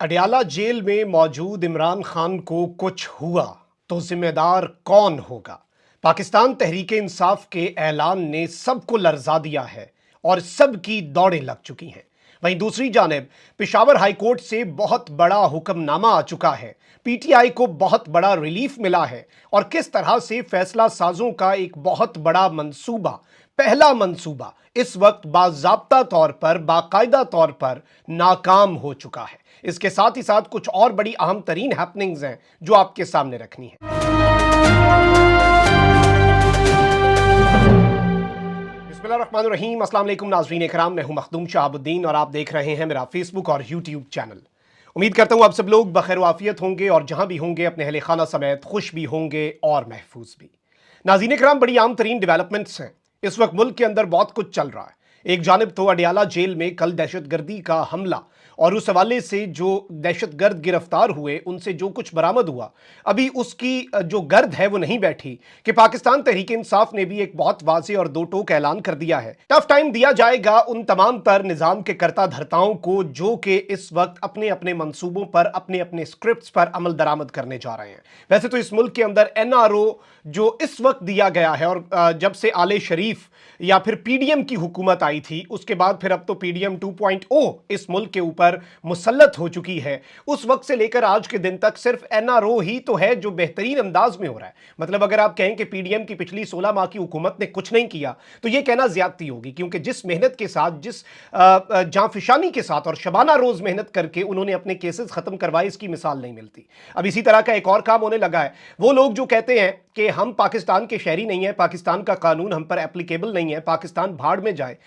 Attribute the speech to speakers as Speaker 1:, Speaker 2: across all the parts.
Speaker 1: Adiala jail में मौजूद इमरान खान को कुछ हुआ तो जिम्मेदार कौन होगा? पाकिस्तान तहरीक इंसाफ के ऐलान ने सबको लरजा दिया है और सबकी दौड़ें लग चुकी हैं। वहीं दूसरी जानिब पेशावर हाई कोर्ट से बहुत बड़ा हुक्मनामा आ चुका है। पीटीआई को बहुत बड़ा रिलीफ मिला है और किस तरह से फैसला साजों का एक बहुत बड़ा मंसूबा, पहला मंसूबा इस वक्त बाज़ाब्ता तौर पर, बाकायदा तौर पर नाकाम हो चुका है। इसके साथ ही साथ कुछ और बड़ी अहम तरीन हैपनिंग्स हैं जो आपके सामने रखनी है। बिस्मिल्लाहिर्रहमानिर्रहीम। अस्सलाम वालेकुम नाज़रीन इकराम, मैं हूं मखदूम शहाबुद्दीन और आप देख रहे हैं मेरा फेसबुक और यूट्यूब चैनल। उम्मीद करता हूं आप सब लोग बखैर वाफियत होंगे और जहां भी होंगे अपने अहले खाना समेत खुश भी होंगे और महफूज भी। नाज़रीन इकराम, बड़ी आम तरीन डेवलपमेंट्स हैं। इस वक्त मुल्क के अंदर बहुत कुछ चल रहा है। एक जानिब तो अडयाला जेल में कल दहशतगर्दी का हमला और उस हवाले से जो दहशतगर्द गिरफ्तार हुए उनसे जो कुछ बरामद हुआ, अभी उसकी जो गर्द है वो नहीं बैठी कि पाकिस्तान तहरीक इंसाफ ने भी एक बहुत वाज़ेह और दो टोक ऐलान कर दिया है। टफ टाइम दिया जाएगा उन तमाम तर निज़ाम के कर्ता धर्ताओं को जो कि इस वक्त अपने अपने मंसूबों पर, अपने अपने स्क्रिप्ट्स पर अमल दरामद करने जा रहे हैं। वैसे तो इस मुल्क के अंदर एनआरओ जो इस वक्त दिया गया है, और जब से आले शरीफ या फिर पीडीएम की हुकूमत आई थी उसके बाद फिर अब तो पीडीएम 2.0 इस मुल्क के ऊपर मुसल्लत हो चुकी है, उस वक्त से लेकर आज के दिन तक सिर्फ एनआरओ ही तो है जो बेहतरीन अंदाज में हो रहा है। मतलब अगर आप कहें कि पीडीएम की पिछली 16 माह की हुकूमत ने कुछ नहीं किया तो यह कहना ज्यादती होगी, क्योंकि जिस मेहनत के साथ, जिस जांफिशानी के साथ और शबाना रोज मेहनत करके उन्होंने अपने केसेस खत्म करवाए, इसकी मिसाल नहीं मिलती। अब इसी तरह का एक और काम होने लगा है। वो लोग जो कहते हैं कि हम पाकिस्तान के शहरी नहीं है, पाकिस्तान का कानून हम पर एप्लीकेबल नहीं है, पाकिस्तान भाड़ में जाए,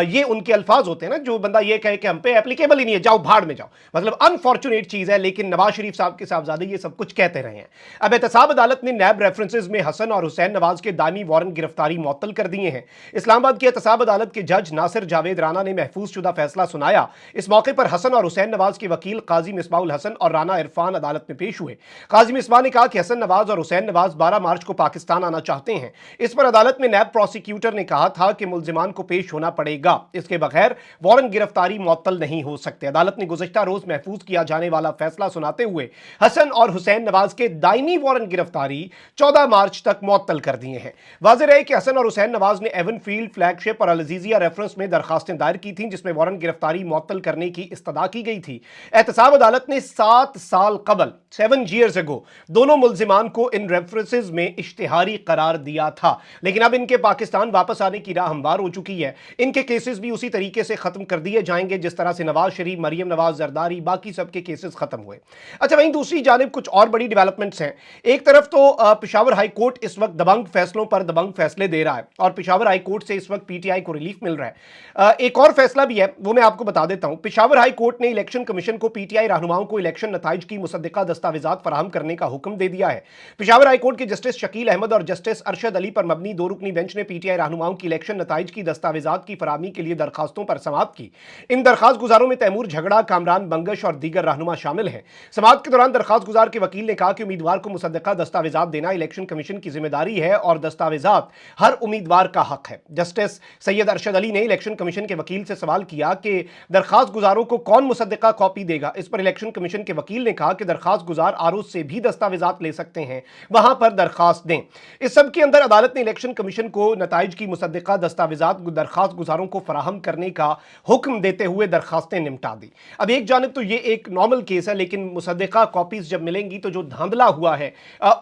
Speaker 1: ये उनके अल्फाज होते हैं ना। जो बंदा ये कहे कि हम पे एप्लीकेबल ही नहीं है, जाओ भाड़ में जाओ, मतलब अनफॉर्चुनेट चीज है। लेकिन नवाज शरीफ साहब के साहबजादे ये सब कुछ कहते रहे हैं। अब एहतसाब अदालत ने नैब रेफरेंसेज में हसन और हुसैन नवाज के दानी वारंट गिरफ्तारी मुअत्तल कर दिए हैं। इस्लामाबाद की एहतसाब अदालत के जज नासिर जावेद राना ने महफूज शुदा फैसला सुनाया। इस मौके पर हसन और हुसैन नवाज के वकील काजी मिसबाउल हसन और राना इरफान अदालत में पेश हुए। काजी मिसबाह ने कहा कि हसन नवाज और हुसैन नवाज 12 मार्च को पाकिस्तान आना चाहते हैं। इस पर अदालत में नैब प्रोसिक्यूटर ने कहा था कि मुल्जिमान को पेश होना पड़ेगा, इसके बगैर वारंट गिरफ्तारी मुअत्तल नहीं हो सकते। अदालत ने गुज़श्ता रोज महफूज किया जाने वाला फैसला सुनाते हुए हसन और हुसैन नवाज के दायनी वारंट गिरफ्तारी 14 मार्च तक मुअत्तल कर दिए हैं। वाज़ेह रहे कि हसन और हुसैन नवाज ने एवनफील्ड, फ्लैगशिप और अल-अज़ीज़िया रेफरेंस में दरखास्तें दायर की थीं जिसमें वारंट गिरफ्तारी मुअत्तल करने की इस्तदा की गई थी। एहतसाब अदालत ने 7 साल कबल 7 years ago दोनों मुल्जिमान को इन रेफरेंसेज में इश्तिहारी करार दिया था, लेकिन अब इनके पाकिस्तान वापस आने की राह हमवार हो चुकी है। इनके केसेस भी उसी तरीके से खत्म कर दिए जाएंगे जिस तरह से नवाज शरीफ, मरियम नवाज, जरदारी, बाकी सबके केसेस खत्म हुए। अच्छा, वहीं दूसरी जानिब कुछ और बड़ी डेवलपमेंट्स हैं। एक तरफ तो पेशावर हाई कोर्ट इस वक्त दबंग फैसलों पर दबंग फैसले दे रहा है और पेशावर हाई कोर्ट से इस वक्त पीटीआई को रिलीफ मिल रहा है। एक और फैसला भी है, वो मैं आपको बता देता हूं। पेशावर हाई कोर्ट ने इलेक्शन कमीशन को पीटीआई रहनुमाओं को इलेक्शन नताइज की मुसद्दिका दस्तावेजात फराहम करने का हुक्म दे दिया है। पेशावर हाई कोर्ट के जस्टिस शकील अहमद और जस्टिस अरशद अली पर मबनी 2 रुकनी बेंच ने पीटीआई रहनुमाओं की इलेक्शन नताइज की दस्तावेजात की फराहमी के लिए दरखास्तों पर समाअत की। इन दरखास्त गुजारों में तैमूर झगड़ा, कामरान बंगश और दीगर रहनुमा शामिल हैं। समाअत के दौरान दरखास्त गुजार के वकील ने कहा कि उम्मीदवार को मुसद्दिका दस्तावेजात देना इलेक्शन कमीशन की जिम्मेदारी है और दस्तावेजात हर उम्मीदवार का हक है। जस्टिस सैयद अरशद अली ने इलेक्शन कमीशन के वकील से सवाल किया कि दरखास्त गुजारों को कौन मुसद्दिका कॉपी देगा। इस पर इलेक्शन कमीशन के वकील ने कहा कि दरखास्त गुजार आरोज से भी दस्तावेजात ले सकते हैं, वहां पर दरखास्त दें। इस सब के अंदर अदालत ने इलेक्शन कमीशन को नताइज की मुसद्दिका दस्तावेजात दरखास्त गुजारों को फराहम करने का हुक्म देते हुए दरखास्तें निपटा दी। अब एक जानिब तो ये एक नॉर्मल केस है, लेकिन मुसद्दिका कॉपीज जब मिलेंगी तो जो धांधला हुआ है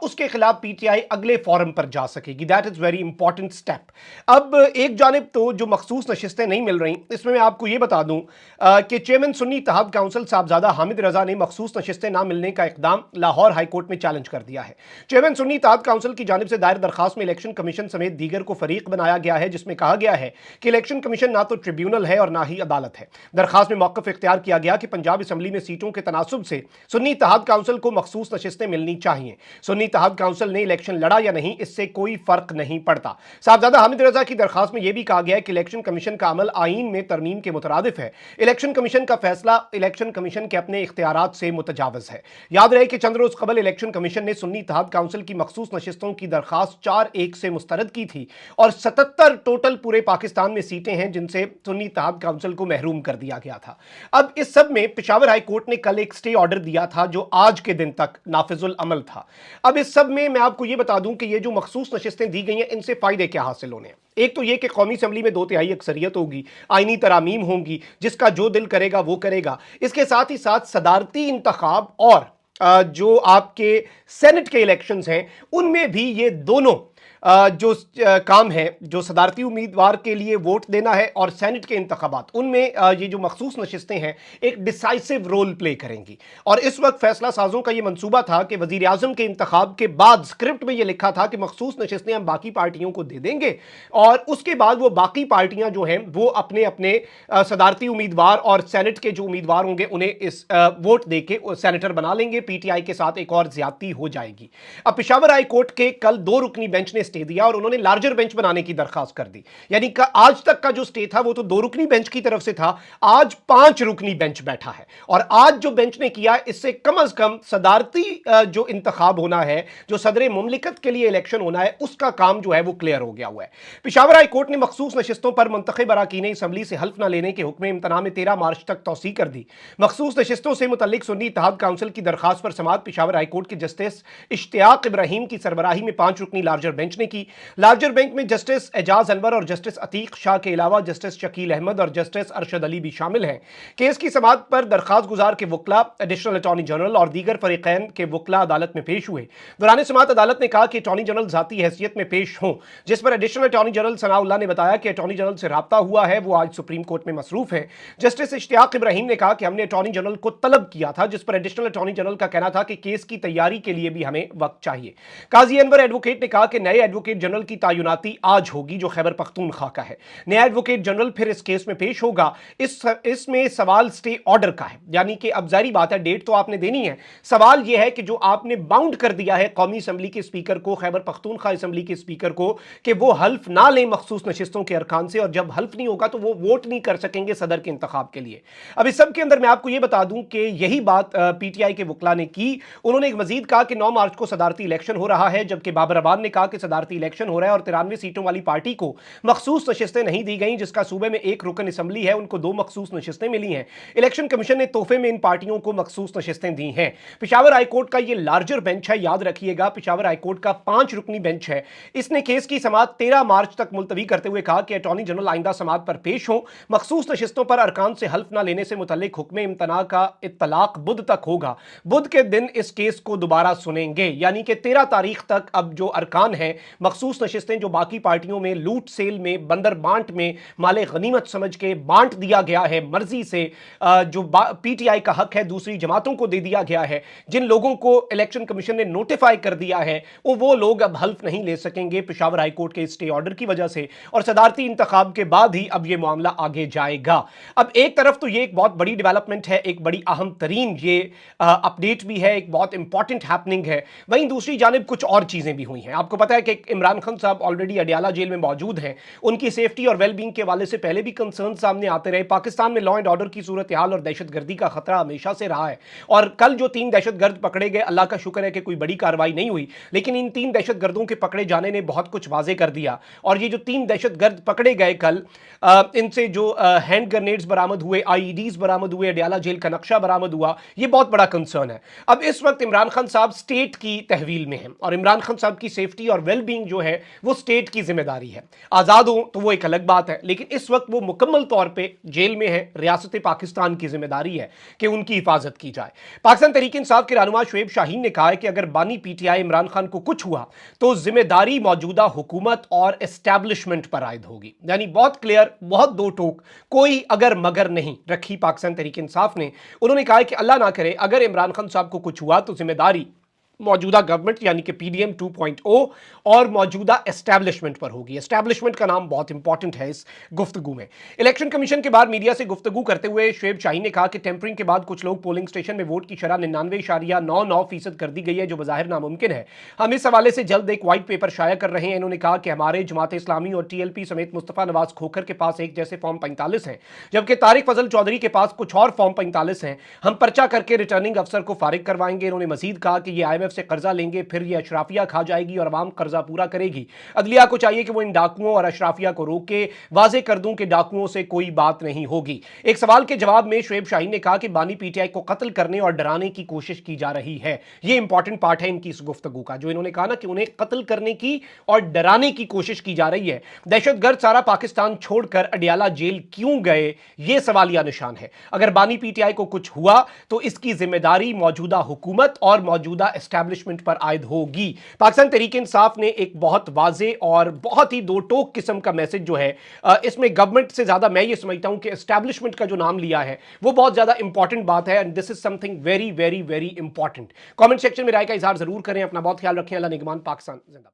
Speaker 1: उसके खिलाफ पीटीआई अगले फोरम पर जा सकेगी। That is very important step. अब एक जानिब तो जो मखसूस नशिस्तें नहीं मिल रही, इसमें मैं आपको ये बता दूं कि चेयरमैन सुन्नी इत्तेहाद काउंसिल साहबजादा हामिद रजा ने मखसूस नशिस्तें ना मिलने का इकदाम लाहौर हाई कोर्ट में चैलेंज कर दिया है। चेयरमैन सुन्नी इत्तेहाद काउंसिल की जानिब से दायर दरखास्त में इलेक्शन कमीशन समेत दीगर को फरीक बनाया गया है, जिसमें कहा गया है कि इलेक्शन कमीशन ना तो ट्रिब्यूनल है और ना ही अदालत है। दरखास्त में मौक़िफ़ इख्तियार किया गया कि पंजाब असम्बली में सीटों के तनासुब से सुन्नी इत्तेहाद काउंसिल को मखसूस नशिस्तें मिलनी चाहिए। सुन्नी इत्तेहाद काउंसिल ने इलेक्शन लड़ा या नहीं, इससे कोई फर्क नहीं पड़ता। साहबजादा हामिद रजा की दरखास्त में यह भी कहा गया है कि इलेक्शन कमीशन का अमल आईन में तरमीम के मुतरादिफ है। इलेक्शन कमीशन का फैसला इलेक्शन कमीशन के अपने इख्तियारात से मुतजावज है। याद रहे कि चंद रोज कबल इलेक्शन कमीशन ने सुन्नी इत्तेहाद काउंसिल की मखसूस नशिस्तों की दरखास्त 4-1 से मुस्तरद की थी और 77 टोटल पूरे पाकिस्तान में सीटें हैं जिनसे सुन्नी इत्तेहाद काउंसिल को महरूम कर दिया गया था। अब इस सब में पेशावर हाई कोर्ट ने कल एक स्टे ऑर्डर दिया था जो आज के दिन तक नाफिजुल अमल था। अब इस सब में मैं आपको ये बता दूं कि ये जो मखसूस नशिस्तें दी गई हैं, इनसे फायदे क्या हासिल होने हैं। एक तो ये कि कौमी असम्बली में 2/3 अक्सरियत होगी, आईनी तरामीम होंगी, जिसका जो दिल करेगा वो करेगा। इसके साथ ही साथ सदारती इंतखाब और जो आपके सेनेट के इलेक्शंस हैं उनमें भी ये दोनों जो काम है, जो सदारती उम्मीदवार के लिए वोट देना है और सेनेट के इंतखाबात, उनमें ये जो मखसूस नशिस्तें हैं एक डिसाइसिव रोल प्ले करेंगी। और इस वक्त फैसला साजों का ये मंसूबा था कि वजीर आजम के इंतखाब के बाद स्क्रिप्ट में ये लिखा था कि मखसूस नशिस्तें हम बाकी पार्टियों को दे देंगे और उसके बाद वो बाकी पार्टियां जो हैं वो अपने अपने सदारती उम्मीदवार और सेनेट के जो उम्मीदवार होंगे उन्हें इस वोट दे के सेनेटर बना लेंगे। पीटीआई के साथ एक और ज्यादती हो जाएगी। अब पेशावर हाई कोर्ट के कल 2 रुकनी बेंच ने स्टे दिया और उन्होंने लार्जर बेंच बनाने की दरखास्त कर दी। यानी आज तक का जो स्टे था वो तो 2 रुकनी बेंच की तरफ से था, आज 5 रुकनी बेंच बैठा है। और आज जो बेंच ने किया इससे कम से कम सदारती जो इंतखाब होना है, जो सदर मुमलिकत के लिए इलेक्शन होना है, उसका काम जो है वो क्लियर हो गया हुआ है। पेशावर हाई कोर्ट ने मखसूस नशिस्तों पर मुंतखब अरकान असम्बली से हल्फ न लेने के हुक्म इम्तना में 13 मार्च तक तौसी कर दी। मखसूस नशिस्तों से मुतल्लिक सुन्नी इत्तेहाद काउंसिल की दरखास्त पर समाअत पेशावर हाई कोर्ट के जस्टिस इश्तियाक इब्राहिम की सरबराही में 5 रुकनी लार्जर बेंच ने की। लार्जर बेंच में जस्टिस एजाज अनवर और जस्टिस अतीक शाह के अलावा जस्टिस शकील अहमद और जस्टिस अरशद अली भी शामिल हैं। केस की समाअत पर दरखास्त गुजार के वकला, एडिशनल अटॉर्नी जनरल और दीगर फरीकैन के वकला अदालत में पेश हुए। दौरान समाअत अदालत ने कहा कि अटॉर्नी जनरल जाती हैसियत में पेश हों, जिस पर एडिशनल अटॉर्नी जनरल सनाउल्लाह ने बताया कि अटॉर्नी जनरल से राब्ता हुआ है, वो आज सुप्रीम कोर्ट में मसरूफ है। जस्टिस इश्तियाक इब्राहिम ने कहा कि हमने अटॉर्नी जनरल को तलब किया था, जिस पर एडिशनल अटॉर्नी जनरल का कहना था कि केस की तैयारी के लिए भी हमें वक्त चाहिए। काजी अनवर एडवोकेट ने कहा कि नए एडवोकेट जनरल की तैनाती आज होगी जो खैबर पख्तूनख्वा का है। नया एडवोकेट जनरल फिर इस केस में पेश होगा। इसमें सवाल स्टे ऑर्डर का है, यानी कि अब जारी बात है डेट तो आपने देनी है, सवाल यह है कि जो आपने बाउंड कर दिया है कौमी असम्बली के स्पीकर को, खैबर पख्तूनख्वा असम्बली के स्पीकर को, कि वो हल्फ ना लें मखसूस नशिस्तों के अरकान से, और जब हल्फ नहीं होगा तो वो वोट नहीं कर सकेंगे सदर के इंतखाब के लिए। अब इस सब के अंदर मैं आपको यह बता दूं कि यही बात पीटीआई के वकला ने की। उन्होंने एक मजीद कहा कि 9 मार्च को सदारती इलेक्शन हो रहा है, जबकि बाबर अबान ने कहा कि सदारती इलेक्शन हो रहा है और 93 सीटों वाली पार्टी को मखसूस नशिस्तें नहीं दी गई, जिसका सूबे में 1 रुकन असम्बली है, उनको 2 मखसूस नशिस्तें मिली हैं। इलेक्शन कमीशन ने तोहफे में इन पार्टियों को मखसूस नशिस्तें दी हैं। पेशावर हाईकोर्ट का यह लार्जर बेंच है, याद रखिएगा, पेशावर हाईकोर्ट का 5 रुकनी बेंच है। इसने केस की समाअत 13 मार्च तक मुलतवी करते हुए कहा कि अटॉर्नी जनरल आइंदा समाअत पर पेश हो। मखसूस नशिस्तों पर अरकान से हल्फ न लेने से मुतल्लिक हुक्म इम्तना का इत्तलाक बुध तक होगा। बुध के दिन इस केस को दोबारा सुनेंगे, यानी कि 13 तारीख तक अब जो अरकान है मखसूस नशिस्तें जो बाकी पार्टियों में लूट सेल में, बंदर बांट में माले गनीमत समझ के बांट दिया गया है मर्जी से, जो पीटीआई का हक है दूसरी जमातों को दे दिया गया है, जिन लोगों को इलेक्शन कमीशन ने नोटिफाई कर दिया है, वो लोग अब हल्फ नहीं ले सकेंगे पेशावर हाईकोर्ट के स्टे ऑर्डर की वजह से, और सदारती इंतखाब के बाद ही अब यह मामला आगे जाएगा। अब एक तरफ तो यह एक बहुत बड़ी डेवलपमेंट है, एक बड़ी अहम तरीन ये अपडेट भी है, एक बहुत इंपॉर्टेंट हैपनिंग है। वहीं दूसरी जानिब कुछ और चीजें भी हुई हैं। आपको पता है कि इमरान खान साहब ऑलरेडी अडियाला जेल में मौजूद हैं। उनकी सेफ्टी और वेलबींग के हवाले से पहले भी कंसर्न सामने आते रहे। पाकिस्तान में लॉ एंड ऑर्डर की सूरत हाल और दहशतगर्दी का खतरा हमेशा से रहा है, और कल जो 3 दहशतगर्द पकड़े गए, अल्लाह का शुक्र है कि कोई बड़ी कार्रवाई नहीं हुई, लेकिन इन 3 दहशतगर्दों के पकड़े जाने ने बहुत कुछ वाजे कर दिया। और ये जो 3 दहशतगर्द पकड़े गए कल, इनसे जो हैंड ग्रेनेड्स बरामद हुए, आईईडीज बरामद हुए, अडियाला जेल का नक्शा बरामद हुआ, ये बहुत बड़ा कंसर्न है। अब इस वक्त इमरान खान साहब स्टेट की तहवील में हैं, और इमरान खान साहब की सेफ्टी और वेलबींग जो है वो स्टेट की जिम्मेदारी है। आजाद हो तो वो एक अलग बात है, लेकिन इस वक्त वो मुकम्मल तौर पे जेल में है। रियासत पाकिस्तान की जिम्मेदारी है कि उनकी हिफाजत की जाए। पाकिस्तान तहरीक इंसाफ के रहनुमा शुएब शाहीन ने कहा है कि अगर बानी पीटीआई इमरान खान को कुछ हुआ तो जिम्मेदारी मौजूदा हुकूमत और एस्टैब्लिशमेंट पर आयद होगी। यानी बहुत क्लियर, बहुत दो टोक, कोई अगर मगर नहीं रखी पाकिस्तान तहरीक इंसाफ ने। उन्होंने कहा कि अल्लाह ना करे अगर इमरान खान साहब को कुछ हुआ तो जिम्मेदारी मौजूदा गवर्नमेंट यानी कि पीडीएम 2.0 और मौजूदा एस्टैब्लिशमेंट पर होगी। एस्टैब्लिशमेंट का नाम बहुत इंपॉर्टेंट है इस गुफ्तगू में। इलेक्शन कमीशन के बाद मीडिया से गुफ्तगू करते हुए शुएब शाहीन ने कहा कि टेम्परिंग के बाद कुछ लोग पोलिंग स्टेशन में वोट की शरह 99.99% कर दी गई है, जो बज़ाहिर नामुमकिन है। हम इस हवाले से जल्द एक व्हाइट पेपर शाया कर रहे हैं। इन्होंने कहा कि हमारे जमात इस्लामी और टीएलपी समेत मुस्तफा नवाज खोखर के पास एक जैसे फॉर्म 45 हैं, जबकि तारिक फजल चौधरी के पास कुछ और फॉर्म 45 हैं। हम पर्चा करके रिटर्निंग अफसर को फारिग करवाएंगे। इन्होंने मजीद कहा कि यह IMF IMF से कर्जा लेंगे, फिर ये अशराफिया खा जाएगी और अवाम कर्जा पूरा करेगी। अदलिया को चाहिए कि वो इन डाकुओं और अशराफिया को रोके, वाजे कर दूं कि डाकुओं से कोई बात नहीं होगी। एक सवाल के जवाब में शुएब शाहीन ने कहा कि बानी PTI को कत्ल करने और डराने की कोशिश की जा रही है। ये इंपॉर्टेंट पार्ट है इनकी इस गुफ्तगू का, जो इन्होंने कहा ना कि उन्हें कत्ल करने की और डराने की कोशिश की जा रही है। दहशतगर्द सारा पाकिस्तान छोड़कर अडियाला जेल क्यों गए, यह सवालिया निशान है। अगर बानी PTI को कुछ हुआ तो इसकी जिम्मेदारी मौजूदा हुकूमत और मौजूदा एस्टैब्लिशमेंट पर आयद होगी। पाकिस्तान तहरीक इंसाफ ने एक बहुत वाजे और बहुत ही दो टोक किस्म का मैसेज जो है, इसमें गवर्नमेंट से ज्यादा मैं ये समझता हूं कि एस्टैब्लिशमेंट का जो नाम लिया है वो बहुत ज्यादा इंपॉर्टेंट बात है, and this is something very very very important. Comment section में राय का इजहार जरूर करें। अपना बहुत ख्याल रखें। अल्लाह निगहबान। पाकिस्तान जिंदाबाद।